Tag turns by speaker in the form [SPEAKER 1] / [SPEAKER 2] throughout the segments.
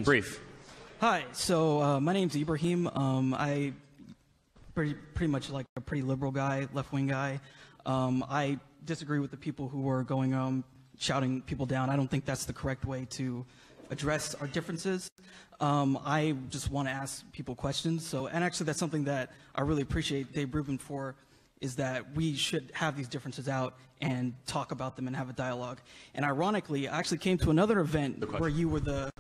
[SPEAKER 1] Brief.
[SPEAKER 2] Hi. So my name's Ibrahim. I pretty much like a pretty liberal guy, left-wing guy. I disagree with the people who were going shouting people down. I don't think that's the correct way to address our differences. I just want to ask people questions. And actually, that's something that I really appreciate Dave Rubin for, is that we should have these differences out and talk about them and have a dialogue. And ironically, I actually came to another event where you were the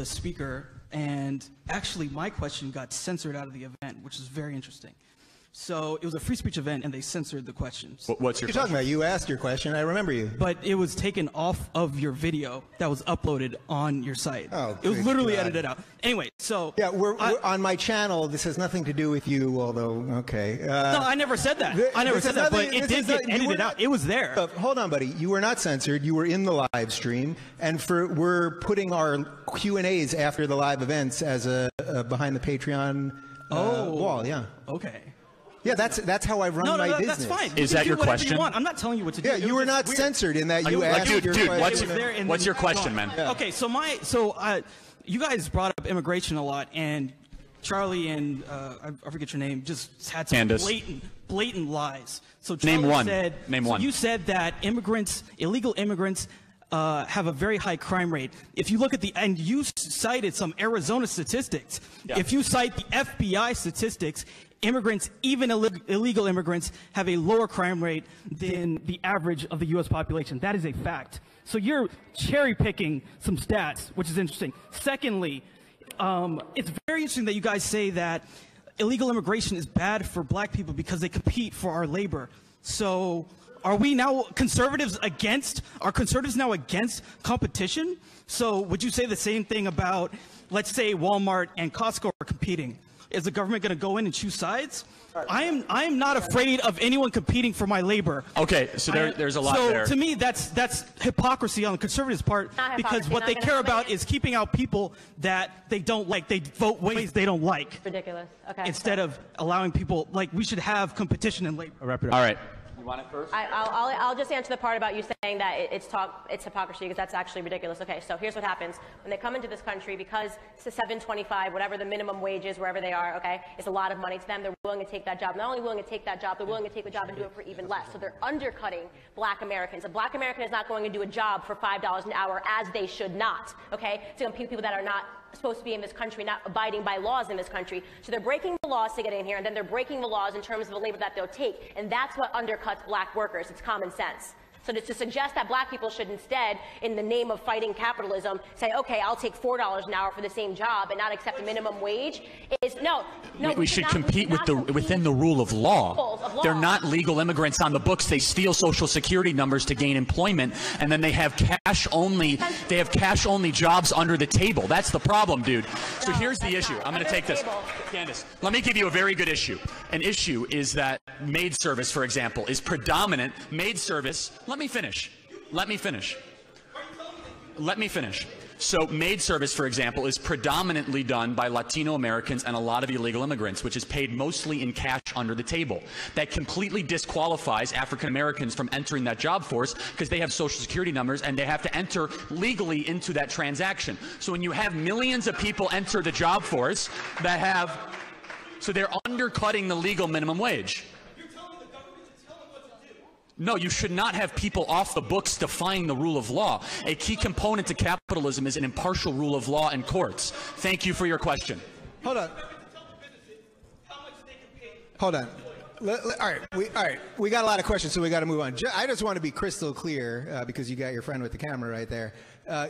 [SPEAKER 2] speaker, and actually my question got censored out of the event, which is very interesting. So it was a free speech event, and they censored the questions.
[SPEAKER 3] What's your question? You're talking about? You asked your question. I remember you.
[SPEAKER 2] But it was taken off of your video that was uploaded on your site.
[SPEAKER 3] Oh,
[SPEAKER 2] it was literally edited out. Anyway, so
[SPEAKER 3] yeah, we're on my channel. This has nothing to do with you, although okay.
[SPEAKER 2] No, I never said that. I never said that. But it did get edited out. It was there.
[SPEAKER 3] Hold on, buddy. You were not censored. You were in the live stream, and we're putting our Q&As after the live events as a behind the Patreon wall. Yeah.
[SPEAKER 2] Okay.
[SPEAKER 3] Yeah, that's how I run my business.
[SPEAKER 2] That's fine.
[SPEAKER 1] Is that your question?
[SPEAKER 2] I'm not telling you what to do.
[SPEAKER 3] Yeah, you were not censored in that you asked your question.
[SPEAKER 1] What's your question, man?
[SPEAKER 3] Yeah.
[SPEAKER 2] Okay, so you guys brought up immigration a lot, and Charlie and I forget your name, just had some
[SPEAKER 1] Candace.
[SPEAKER 2] blatant lies. So Charlie
[SPEAKER 1] Name one.
[SPEAKER 2] Said,
[SPEAKER 1] Name one.
[SPEAKER 2] You said that illegal immigrants have a very high crime rate. If you look at and you cited some Arizona statistics. Yeah. If you cite the FBI statistics, immigrants, even illegal immigrants, have a lower crime rate than the average of the U.S. population. That is a fact. So you're cherry picking some stats, which is interesting. Secondly, it's very interesting that you guys say that illegal immigration is bad for black people because they compete for our labor. So are we now are conservatives now against competition? So would you say the same thing about, let's say, Walmart and Costco are competing? Is the government going to go in and choose sides? I am not afraid of anyone competing for my labor.
[SPEAKER 1] Okay, so there's a lot there.
[SPEAKER 2] So to me, that's hypocrisy on the conservatives' part, because what they care about is keeping out people that they don't like. They vote ways they don't like.
[SPEAKER 4] Ridiculous. Okay.
[SPEAKER 2] Instead of allowing people, we should have competition in labor.
[SPEAKER 1] All right. You want it first?
[SPEAKER 4] I'll just answer the part about you saying that it's hypocrisy, because that's actually ridiculous. Okay, so here's what happens. When they come into this country, because it's $7.25, whatever the minimum wage is, wherever they are, okay, it's a lot of money to them. They're willing to take that job. Not only willing to take that job, they're willing to take the job and do it for even less. So they're undercutting black Americans. A black American is not going to do a job for $5 an hour, as they should not, okay? It's going to be people that are not supposed to be in this country, not abiding by laws in this country. So they're breaking the laws to get in here, and then they're breaking the laws in terms of the labor that they'll take. And that's what undercuts black workers. It's common sense. So to suggest that black people should instead, in the name of fighting capitalism, say, okay, I'll take $4 an hour for the same job and not accept a minimum wage is no.
[SPEAKER 1] We should compete within the rule of law. They're not legal immigrants on the books. They steal Social Security numbers to gain employment, and then they have cash only. They have cash only jobs under the table. That's the problem, dude. So here's the issue. I'm going to take this, Candace. Let me give you a very good issue. An issue is that maid service, for example, is predominant. Maid service. Let me finish. So maid service, for example, is predominantly done by Latino Americans and a lot of illegal immigrants, which is paid mostly in cash under the table. That completely disqualifies African Americans from entering that job force, because they have Social Security numbers and they have to enter legally into that transaction. So when you have millions of people enter the job force that have, so they're undercutting the legal minimum wage. No, you should not have people off the books defying the rule of law. A key component to capitalism is an impartial rule of law and courts. Thank you for your question.
[SPEAKER 3] Hold on. All right, we got a lot of questions, so we got to move on. I just want to be crystal clear, because you got your friend with the camera right there.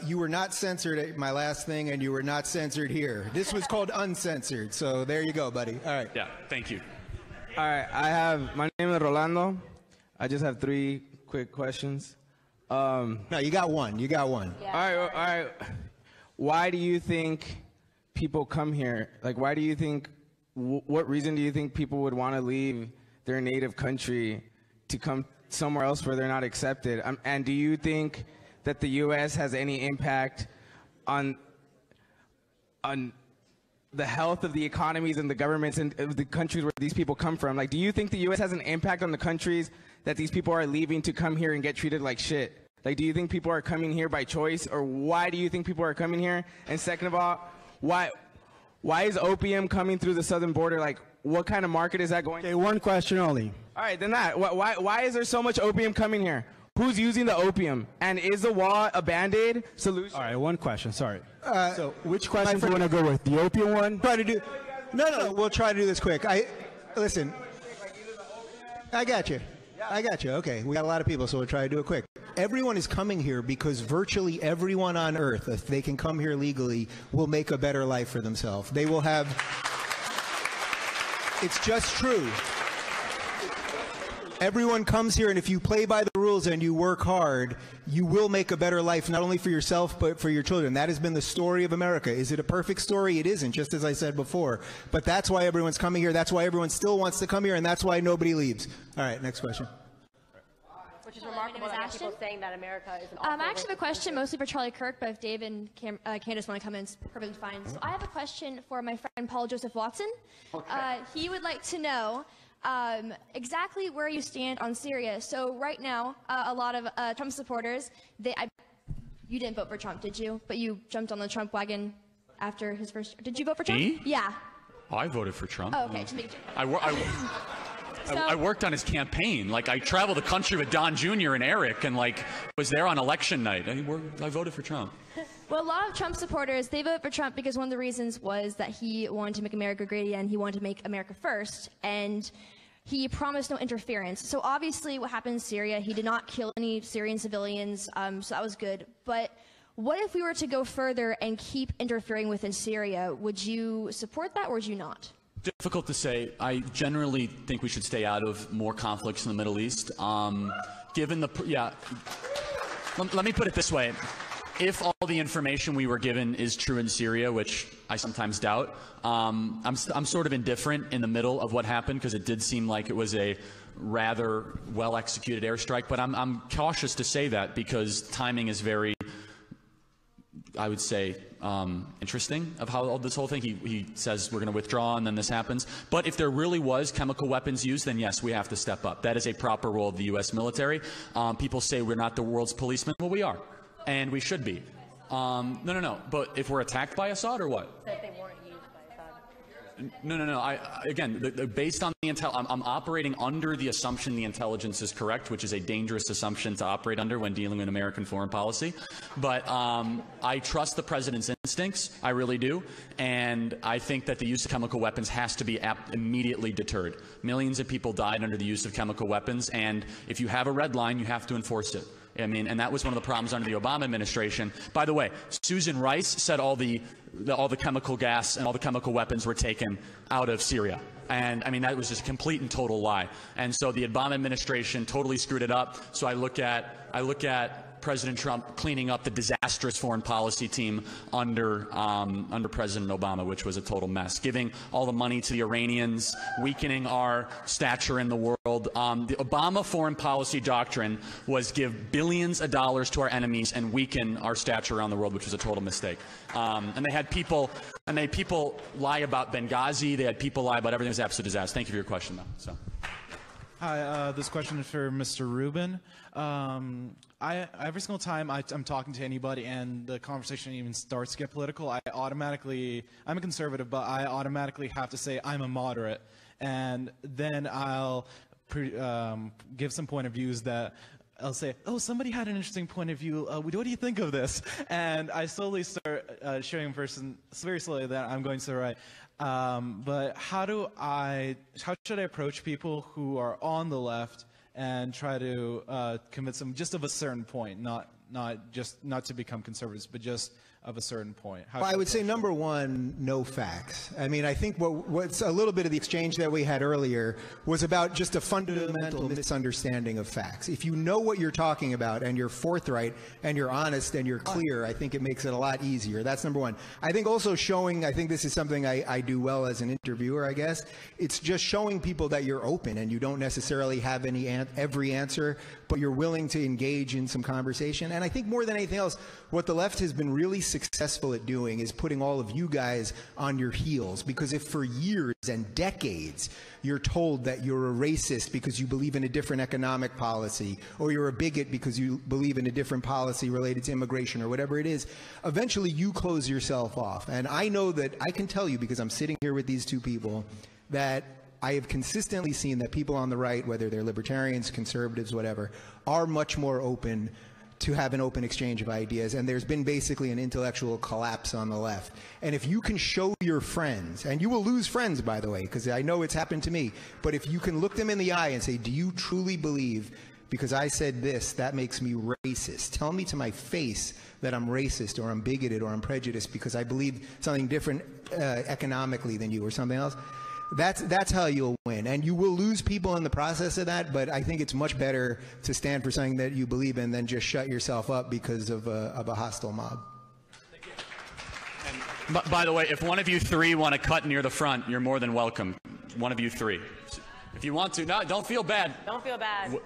[SPEAKER 3] You were not censored at my last thing, and you were not censored here. This was called uncensored, so there you go, buddy. All right.
[SPEAKER 1] Yeah, thank you.
[SPEAKER 5] All right, my name is Rolando. I just have 3 quick questions.
[SPEAKER 3] No, you got one. Yeah.
[SPEAKER 5] All right. Why do you think people come here? Why do you think, what reason do you think people would want to leave their native country to come somewhere else where they're not accepted? And do you think that the U.S. has any impact on the health of the economies and the governments and the countries where these people come from? Do you think the U.S. has an impact on the countries that these people are leaving to come here and get treated like shit? Like, do you think people are coming here by choice, or why do you think people are coming here? And second of all, why is opium coming through the southern border? Like, what kind of market is that going to?
[SPEAKER 6] Okay, one question only.
[SPEAKER 5] All right, then that. Why is there so much opium coming here? Who's using the opium? And is the wall a Band-Aid solution?
[SPEAKER 6] All right, one question, sorry. So which question do you want to go with? The opium one?
[SPEAKER 3] Try to do. No. We'll try to do this quick. Listen. I got you. Okay, we got a lot of people, so we'll try to do it quick. Everyone is coming here because virtually everyone on Earth, if they can come here legally, will make a better life for themselves. They will have. It's just true. Everyone comes here, and if you play by the rules and you work hard, you will make a better life, not only for yourself, but for your children. That has been the story of America. Is it a perfect story? It isn't, just as I said before. But that's why everyone's coming here. That's why everyone still wants to come here, and that's why nobody leaves. All right, next question.
[SPEAKER 4] Which is remarkable that people saying that America is an
[SPEAKER 7] I actually have a question mostly for Charlie Kirk, but if Dave and Candace want to come in, it's perfectly fine. So I have a question for my friend Paul Joseph Watson. Okay. He would like to know exactly where you stand on Syria. So right now, a lot of Trump supporters, you didn't vote for Trump, did you? But you jumped on the Trump wagon after his first. Did you vote for Trump?
[SPEAKER 1] Me?
[SPEAKER 7] Yeah.
[SPEAKER 1] Oh, I voted for Trump.
[SPEAKER 7] Oh, okay. Just make sure.
[SPEAKER 1] I worked on his campaign. Like, I traveled the country with Don Jr. and Eric, and like was there on election night. I voted for Trump.
[SPEAKER 7] Well, a lot of Trump supporters, they voted for Trump because one of the reasons was that he wanted to make America great again. He wanted to make America first, and he promised no interference. So obviously what happened in Syria, he did not kill any Syrian civilians, so that was good. But what if we were to go further and keep interfering within Syria? Would you support that, or would you not?
[SPEAKER 1] Difficult to say. I generally think we should stay out of more conflicts in the Middle East. Given the, let me put it this way. If all the information we were given is true in Syria, which I sometimes doubt, I'm sort of indifferent in the middle of what happened, because it did seem like it was a rather well-executed airstrike. But I'm cautious to say that because timing is very, I would say, interesting of how this whole thing, he says we're going to withdraw and then this happens. But if there really was chemical weapons used, then yes, we have to step up. That is a proper role of the U.S. military. People say we're not the world's policemen. Well, we are, and we should be. No. But if we're attacked by Assad or what?
[SPEAKER 4] That they weren't used by Assad.
[SPEAKER 1] No. Again, based on the intel, I'm operating under the assumption the intelligence is correct, which is a dangerous assumption to operate under when dealing with American foreign policy. But I trust the president's instincts. I really do. And I think that the use of chemical weapons has to be immediately deterred. Millions of people died under the use of chemical weapons. And if you have a red line, you have to enforce it. I mean, and that was one of the problems under the Obama administration. By the way, Susan Rice said all the chemical gas and all the chemical weapons were taken out of Syria. And I mean, that was just a complete and total lie. And so the Obama administration totally screwed it up. So I look at President Trump cleaning up the disastrous foreign policy team under President Obama, which was a total mess, giving all the money to the Iranians, weakening our stature in the world. The Obama foreign policy doctrine was give billions of dollars to our enemies and weaken our stature around the world, which was a total mistake. And they had people lie about Benghazi. They had people lie about everything. It was an absolute disaster. Thank you for your question, though. So.
[SPEAKER 8] Hi, this question is for Mr. Rubin. Every single time I'm talking to anybody and the conversation even starts to get political, I'm a conservative, but I automatically have to say I'm a moderate. And then I'll give some point of views that I'll say, oh, somebody had an interesting point of view. What do you think of this? And I slowly start showing a person very slowly that I'm going to the right. But how should I approach people who are on the left and try to convince them just of a certain point, not to become conservatives, but just of a certain point?
[SPEAKER 3] Well, I would say number one, no facts. I mean, I think what's a little bit of the exchange that we had earlier was about just a fundamental misunderstanding of facts. If you know what you're talking about and you're forthright and you're honest and you're clear, I think it makes it a lot easier. That's number one. I think also showing, I think this is something I do well as an interviewer, I guess. It's just showing people that you're open and you don't necessarily have every answer, but you're willing to engage in some conversation. And I think more than anything else, what the left has been really successful at doing is putting all of you guys on your heels. Because if for years and decades you're told that you're a racist because you believe in a different economic policy, or you're a bigot because you believe in a different policy related to immigration or whatever it is, eventually you close yourself off. And I know that I can tell you, because I'm sitting here with these two people, that I have consistently seen that people on the right, whether they're libertarians, conservatives, whatever, are much more open to have an open exchange of ideas, and there's been basically an intellectual collapse on the left. And if you can show your friends, and you will lose friends, by the way, because I know it's happened to me, but if you can look them in the eye and say, do you truly believe, because I said this, that makes me racist? Tell me to my face that I'm racist, or I'm bigoted, or I'm prejudiced because I believe something different economically than you, or something else. That's how you'll win, and you will lose people in the process of that. But I think it's much better to stand for something that you believe in than just shut yourself up because of a hostile mob.
[SPEAKER 1] And by the way, if one of you three want to cut near the front, you're more than welcome. One of you three, if you want to. No, don't feel bad.
[SPEAKER 4] Don't feel bad.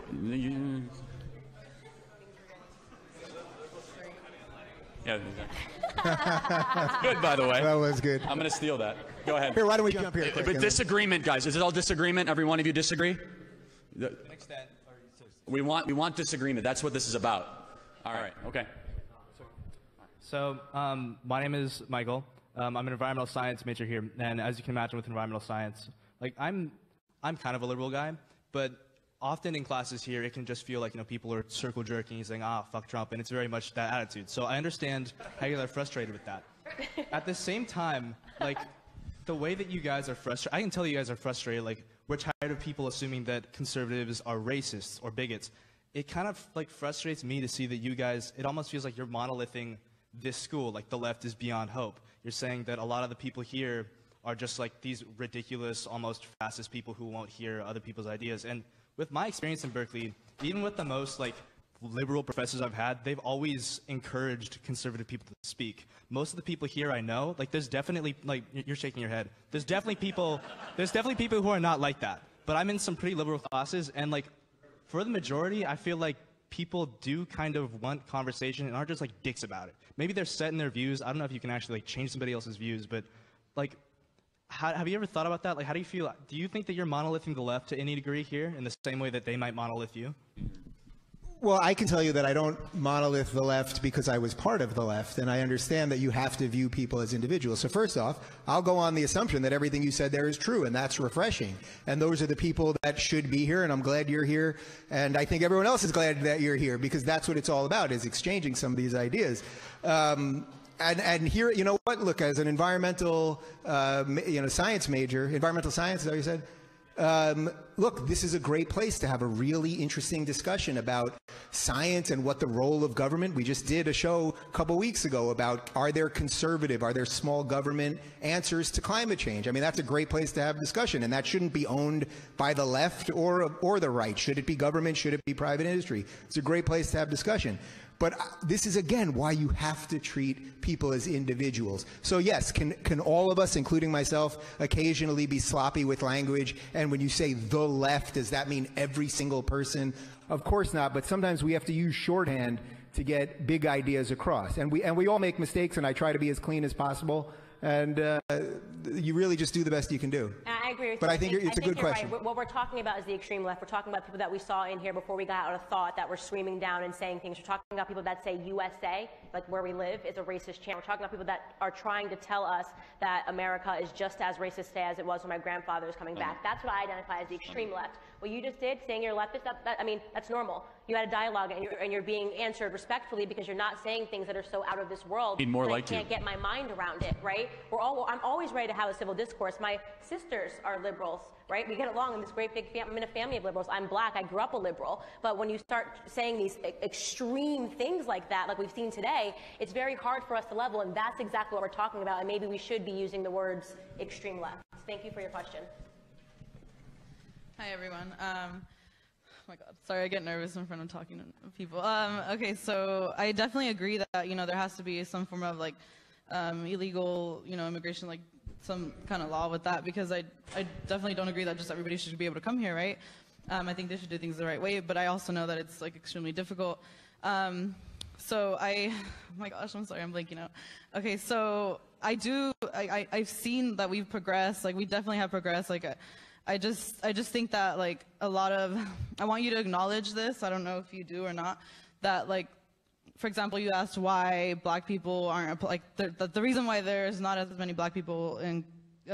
[SPEAKER 1] Yeah. Good, by the way.
[SPEAKER 3] That was good.
[SPEAKER 1] I'm going to steal that. Go ahead.
[SPEAKER 3] Here, why don't we jump here?
[SPEAKER 1] But disagreement, guys. Is it all disagreement? Every one of you disagree? We want disagreement. That's what this is about. All right. Okay.
[SPEAKER 9] So my name is Michael. I'm an environmental science major here, and as you can imagine with environmental science, like I'm kind of a liberal guy, but often in classes here, it can just feel like, people are circle jerking, saying, fuck Trump, and it's very much that attitude. So I understand how you're frustrated with that. At the same time, the way that you guys are frustrated, I can tell you guys are frustrated, we're tired of people assuming that conservatives are racists or bigots. It kind of frustrates me to see that you guys, it almost feels like you're monolithing this school, the left is beyond hope. You're saying that a lot of the people here are just these ridiculous, almost fascist people who won't hear other people's ideas. And with my experience in Berkeley, even with the most liberal professors I've had, they've always encouraged conservative people to speak. Most of the people here I know, there's definitely, you're shaking your head. There's definitely people who are not like that. But I'm in some pretty liberal classes, and for the majority, I feel like people do kind of want conversation and aren't just dicks about it. Maybe they're set in their views. I don't know if you can actually change somebody else's views, but have you ever thought about that? How do you feel? Do you think that you're monolithing the left to any degree here in the same way that they might monolith you?
[SPEAKER 3] Well, I can tell you that I don't monolith the left because I was part of the left, and I understand that you have to view people as individuals. So first off, I'll go on the assumption that everything you said there is true, and that's refreshing. And those are the people that should be here, and I'm glad you're here. And I think everyone else is glad that you're here, because that's what it's all about, is exchanging some of these ideas. And here, you know what? Look, as an environmental, science major, environmental science, is that what you said? Look, this is a great place to have a really interesting discussion about science and what the role of government. We just did a show a couple weeks ago about, are there small government answers to climate change? I mean, that's a great place to have discussion, and that shouldn't be owned by the left or the right. Should it be government? Should it be private industry? It's a great place to have discussion. But this is, again, why you have to treat people as individuals. So yes, can all of us, including myself, occasionally be sloppy with language? And when you say the left, does that mean every single person? Of course not, but sometimes we have to use shorthand to get big ideas across. And we all make mistakes, and I try to be as clean as possible. And you really just do the best you can do.
[SPEAKER 4] I agree with you.
[SPEAKER 3] But I think it's a good question.
[SPEAKER 4] Right. What we're talking about is the extreme left. We're talking about people that we saw in here before we got out of thought that were screaming down and saying things. We're talking about people that say USA, like where we live, is a racist channel. We're talking about people that are trying to tell us that America is just as racist today as it was when my grandfather was coming back. That's what I identify as the extreme left. What you just did, saying you're leftist, I mean, that's normal. You had a dialogue, and you're being answered respectfully because you're not saying things that are so out of this world. I can't get my mind around it, right? I'm always ready to have a civil discourse. My sisters are liberals, right? We get along in this great big family. I'm in a family of liberals. I'm black. I grew up a liberal. But when you start saying these extreme things like that, like we've seen today, it's very hard for us to level, and that's exactly what we're talking about. And maybe we should be using the words extreme left. Thank you for your question.
[SPEAKER 10] Hi, everyone. Oh my God, sorry, I get nervous in front of talking to people. Okay, so I definitely agree that, there has to be some form of illegal, immigration, some kind of law with that, because I definitely don't agree that just everybody should be able to come here, right? I think they should do things the right way, but I also know that it's extremely difficult. So oh my gosh, I'm sorry, I'm blanking out. Okay, so I've seen that we've progressed. Like, we definitely have progressed. Like, I just think that, like, I want you to acknowledge this. I don't know if you do or not. That, like, for example, you asked why black people aren't, like, the reason why there's not as many black people in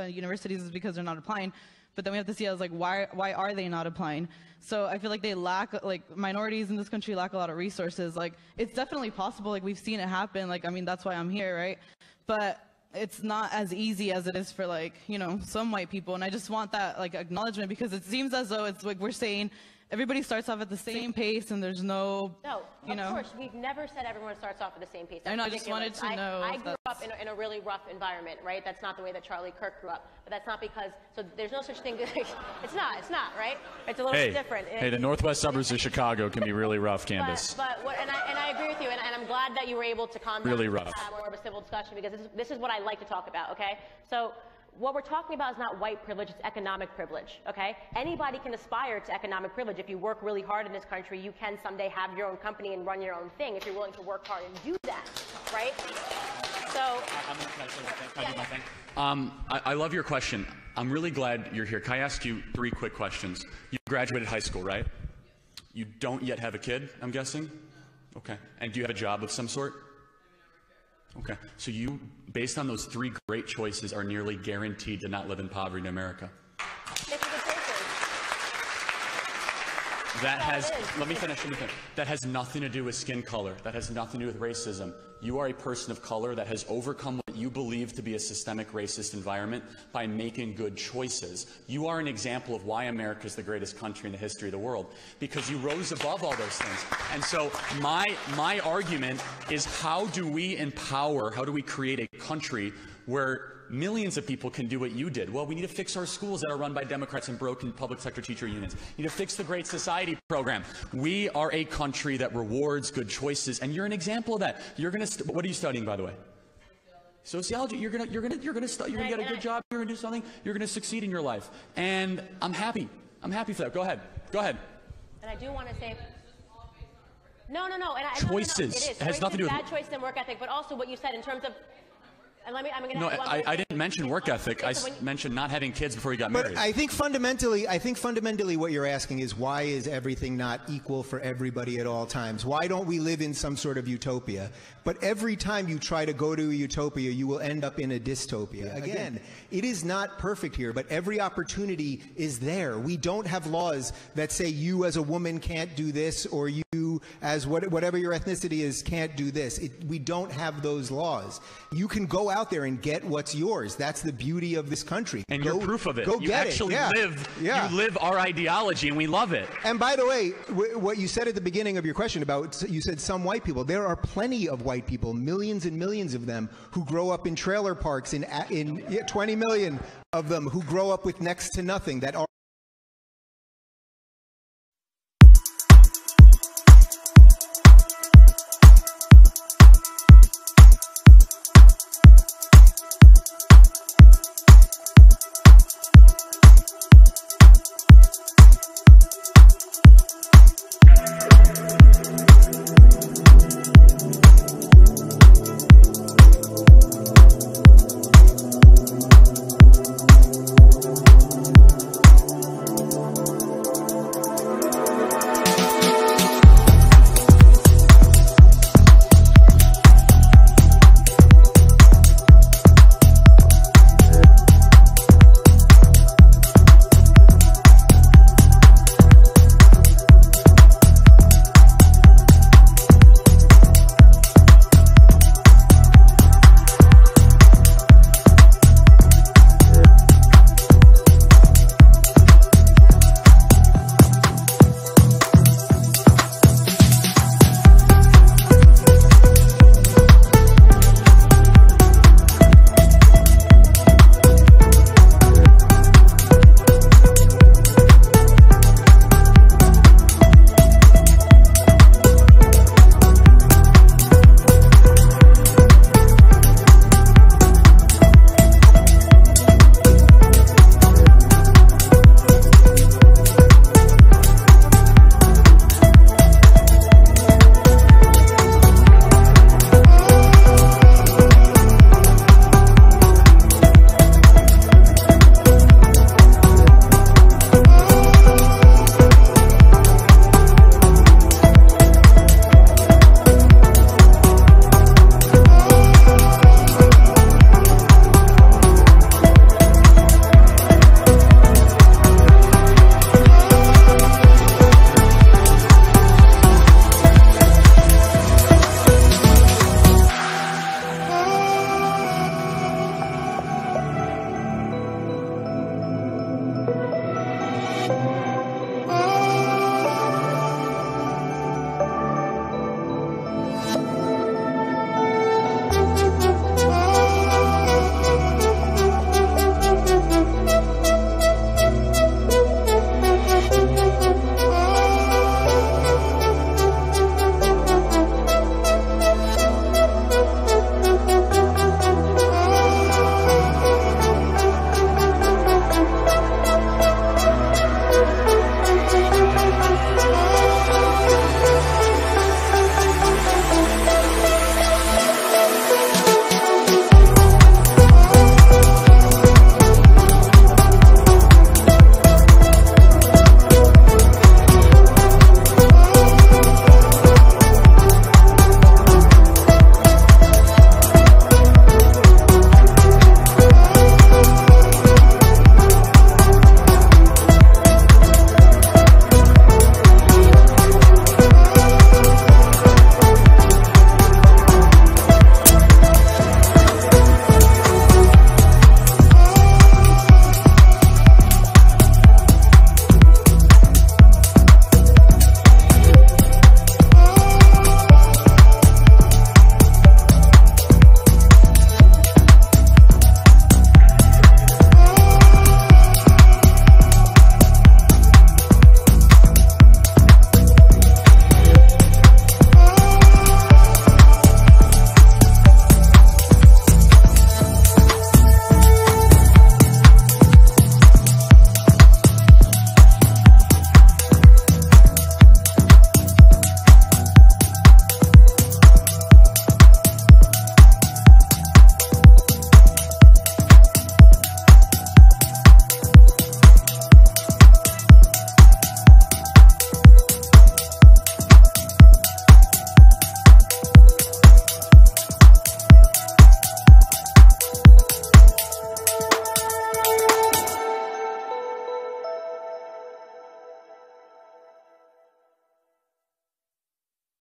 [SPEAKER 10] universities is because they're not applying. But then we have to see as, like, why are they not applying? So I feel like they lack, like, minorities in this country lack a lot of resources. Like, it's definitely possible. Like, we've seen it happen. Like, I mean, that's why I'm here, right? But it's not as easy as it is for, like, you know, some white people. And I just want that, like, acknowledgement, because it seems as though it's like we're saying everybody starts off at the same pace and there's no, you know.
[SPEAKER 4] Of course, we've never said everyone starts off at the same pace. That's
[SPEAKER 10] I know, I just wanted to know.
[SPEAKER 4] I grew up in a really rough environment, right? That's not the way that Charlie Kirk grew up. But that's not because, so there's no such thing, it's not, right? It's a little bit different.
[SPEAKER 1] Hey, the northwest suburbs of Chicago can be really rough, Candace.
[SPEAKER 4] And I agree with you, and I'm glad that you were able to calm down
[SPEAKER 1] really rough.
[SPEAKER 4] More of a civil discussion, because this is what I like to talk about, okay? So, what we're talking about is not white privilege, it's economic privilege, okay? Anybody can aspire to economic privilege. If you work really hard in this country, you can someday have your own company and run your own thing if you're willing to work hard and do that, right? So,
[SPEAKER 1] can I do my thing? I love your question. I'm really glad you're here. Can I ask you 3 quick questions? You graduated high school, right? You don't yet have a kid, I'm guessing? Okay. And do you have a job of some sort? Okay, so you, based on those 3 great choices, are nearly guaranteed to not live in poverty in America. That has, let me finish. That has nothing to do with skin color. That has nothing to do with racism. You are a person of color that has overcome what you believe to be a systemic racist environment by making good choices. You are an example of why America is the greatest country in the history of the world, because you rose above all those things. And so my argument is, how do we empower, how do we create a country where millions of people can do what you did? Well, we need to fix our schools that are run by Democrats and broken public sector teacher unions. We need to fix the Great Society program. We are a country that rewards good choices, and you're an example of that. You're going to, what are you studying, by the way? Sociology. You're gonna get a good job. You're gonna do something. You're gonna succeed in your life, and I'm happy. I'm happy for that. Go ahead.
[SPEAKER 4] And I do want to say, no. And
[SPEAKER 1] choices.
[SPEAKER 4] It is.
[SPEAKER 1] It has nothing to do with
[SPEAKER 4] bad choice and work ethic, but also what you said in terms of. And
[SPEAKER 1] I didn't mention work ethic. I mentioned not having kids before you got married.
[SPEAKER 3] But I think fundamentally what you're asking is, why is everything not equal for everybody at all times? Why don't we live in some sort of utopia? But every time you try to go to a utopia, you will end up in a dystopia. Again, it is not perfect here, but every opportunity is there. We don't have laws that say you as a woman can't do this, or you as whatever your ethnicity is can't do this. We don't have those laws. You can go out there and get what's yours. That's the beauty of this country.
[SPEAKER 1] And you're proof of it.
[SPEAKER 3] Go
[SPEAKER 1] you
[SPEAKER 3] get
[SPEAKER 1] actually
[SPEAKER 3] it.
[SPEAKER 1] You live our ideology, and we love it.
[SPEAKER 3] And by the way, what you said at the beginning of your question about, you said some white people. There are plenty of white people, millions and millions of them, who grow up in trailer parks, in 20 million of them who grow up with next to nothing, that are